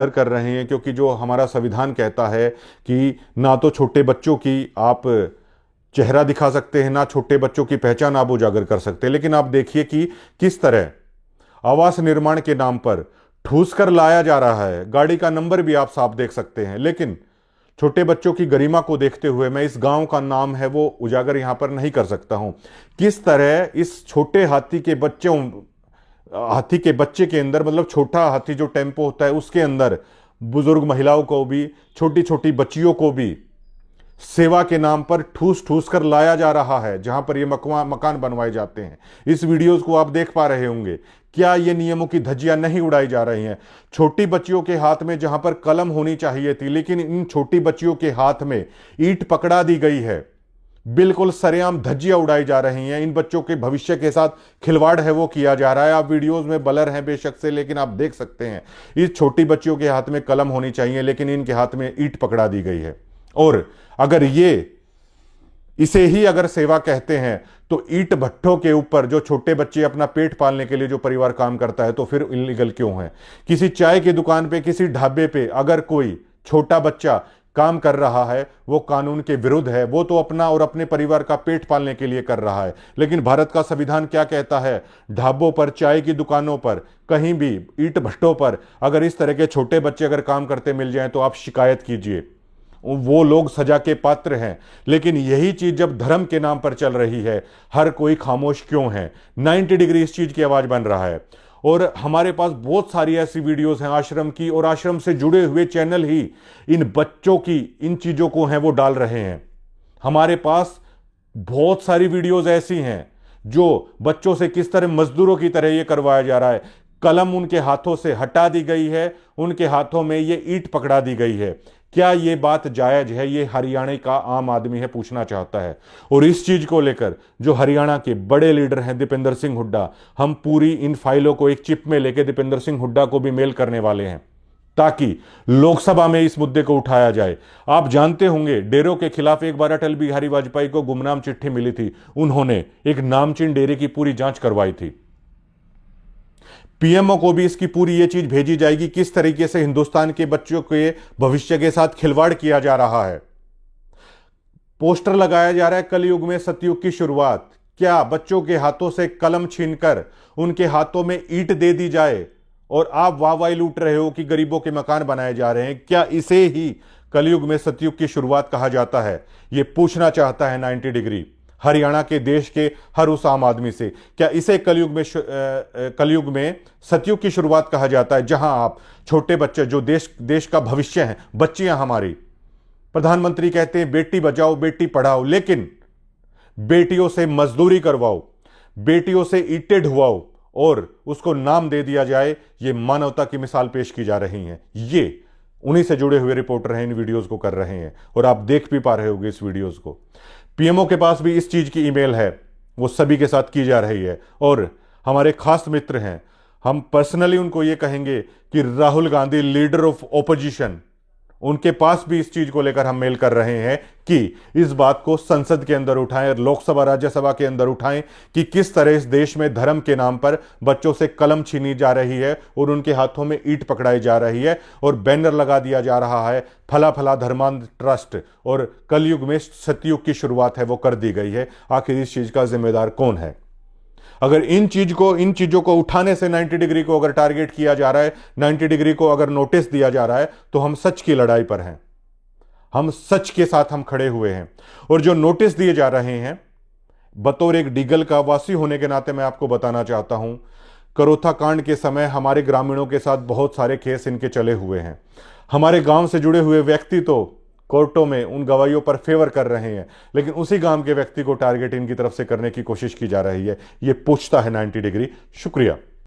कर रहे हैं, क्योंकि जो हमारा संविधान कहता है कि ना तो छोटे बच्चों की आप चेहरा दिखा सकते हैं, ना छोटे बच्चों की पहचान आप उजागर कर सकते हैं। लेकिन आप देखिए कि किस तरह आवास निर्माण के नाम पर ठूस कर लाया जा रहा है। गाड़ी का नंबर भी आप साफ देख सकते हैं, लेकिन छोटे बच्चों की गरिमा को देखते हुए मैं इस गांव का नाम है वो उजागर यहां पर नहीं कर सकता हूं। किस तरह इस छोटे हाथी के बच्चे के अंदर, मतलब छोटा हाथी जो टेम्पो होता है उसके अंदर बुजुर्ग महिलाओं को भी, छोटी छोटी बच्चियों को भी सेवा के नाम पर ठूस ठूस कर लाया जा रहा है, जहां पर ये मकान बनवाए जाते हैं। इस वीडियोस को आप देख पा रहे होंगे। क्या ये नियमों की धज्जियां नहीं उड़ाई जा रही हैं? छोटी बच्चियों के हाथ में जहां पर कलम होनी चाहिए थी, लेकिन इन छोटी बच्चियों के हाथ में ईंट पकड़ा दी गई है। बिल्कुल सरेआम धज्जियां उड़ाई जा रही हैं। इन बच्चों के भविष्य के साथ खिलवाड़ है वो किया जा रहा है। आप वीडियोस में ब्लर हैं बेशक से, लेकिन आप देख सकते हैं इस छोटी बच्चियों के हाथ में कलम होनी चाहिए, लेकिन इनके हाथ में ईंट पकड़ा दी गई है। और अगर इसे ही अगर सेवा कहते हैं, तो ईंट भट्ठों के ऊपर जो छोटे बच्चे अपना पेट पालने के लिए जो परिवार काम करता है, तो फिर इलीगल क्यों है? किसी चाय की दुकान पे, किसी ढाबे पे अगर कोई छोटा बच्चा काम कर रहा है, वो कानून के विरुद्ध है। वो तो अपना और अपने परिवार का पेट पालने के लिए कर रहा है। लेकिन भारत का संविधान क्या कहता है? ढाबों पर, चाय की दुकानों पर, कहीं भी ईंट भट्टों पर अगर इस तरह के छोटे बच्चे अगर काम करते मिल जाएं, तो आप शिकायत कीजिए, वो लोग सजा के पात्र हैं। लेकिन यही चीज जब धर्म के नाम पर चल रही है, हर कोई खामोश क्यों है? 90 डिग्री इस चीज की आवाज बन रहा है। और हमारे पास बहुत सारी ऐसी वीडियोस हैं आश्रम की, और आश्रम से जुड़े हुए चैनल ही इन बच्चों की इन चीजों को हैं वो डाल रहे हैं। हमारे पास बहुत सारी वीडियोस ऐसी हैं जो बच्चों से किस तरह मजदूरों की तरह ये करवाया जा रहा है। कलम उनके हाथों से हटा दी गई है, उनके हाथों में ये ईंट पकड़ा दी गई है। क्या ये बात जायज है? ये हरियाणा का आम आदमी है पूछना चाहता है। और इस चीज को लेकर जो हरियाणा के बड़े लीडर हैं दीपेंद्र सिंह हुड्डा, हम पूरी इन फाइलों को एक चिप में लेकर दीपेंद्र सिंह हुड्डा को भी मेल करने वाले हैं, ताकि लोकसभा में इस मुद्दे को उठाया जाए। आप जानते होंगे डेरों के खिलाफ एक बार अटल बिहारी वाजपेयी को गुमनाम चिट्ठी मिली थी। उन्होंने एक नामचीन डेरे की पूरी जांच करवाई थी। पीएमओ को भी इसकी पूरी ये चीज भेजी जाएगी, किस तरीके से हिंदुस्तान के बच्चों के भविष्य के साथ खिलवाड़ किया जा रहा है। पोस्टर लगाया जा रहा है कलयुग में सतयुग की शुरुआत। क्या बच्चों के हाथों से कलम छीनकर उनके हाथों में ईंट दे दी जाए और आप वाहवाही लूट रहे हो कि गरीबों के मकान बनाए जा रहे हैं? क्या इसे ही कलयुग में सतयुग की शुरुआत कहा जाता है? यह पूछना चाहता है 90 डिग्री हरियाणा के देश के हर उस आम आदमी से। क्या इसे कलयुग में सतयुग की शुरुआत कहा जाता है, जहां आप छोटे बच्चे जो देश का भविष्य हैं, बच्चियां हमारी, प्रधानमंत्री कहते हैं बेटी बचाओ बेटी पढ़ाओ, लेकिन बेटियों से मजदूरी करवाओ, बेटियों से ईंटें ढुवाओ और उसको नाम दे दिया जाए, ये मानवता की मिसाल पेश की जा रही है। ये उन्हीं से जुड़े हुए रिपोर्टर हैं, इन वीडियोस को कर रहे हैं, और आप देख भी पा रहे होंगे इस वीडियोस को। पीएमओ के पास भी इस चीज की ईमेल है, वो सभी के साथ की जा रही है। और हमारे खास मित्र हैं, हम पर्सनली उनको ये कहेंगे कि Rahul Gandhi leader of opposition, उनके पास भी इस चीज को लेकर हम मेल कर रहे हैं कि इस बात को संसद के अंदर उठाएं, लोकसभा राज्यसभा के अंदर उठाएं कि किस तरह इस देश में धर्म के नाम पर बच्चों से कलम छीनी जा रही है और उनके हाथों में ईंट पकड़ाई जा रही है और बैनर लगा दिया जा रहा है फला फला धर्मांध ट्रस्ट, और कलयुग में सतयुग की शुरुआत है वो कर दी गई है। आखिर इस चीज का जिम्मेदार कौन है? अगर इन चीजों को उठाने से 90 डिग्री को अगर टारगेट किया जा रहा है, 90 डिग्री को अगर नोटिस दिया जा रहा है, तो हम सच की लड़ाई पर हैं, हम सच के साथ हम खड़े हुए हैं। और जो नोटिस दिए जा रहे हैं, बतौर एक डीगल का वासी होने के नाते मैं आपको बताना चाहता हूं, करोथा कांड के समय हमारे ग्रामीणों के साथ बहुत सारे केस इनके चले हुए हैं। हमारे गांव से जुड़े हुए व्यक्ति तो कोर्टों में उन गवाहियों पर फेवर कर रहे हैं, लेकिन उसी गांव के व्यक्ति को टारगेट इनकी तरफ से करने की कोशिश की जा रही है। यह पूछता है 90 डिग्री। शुक्रिया।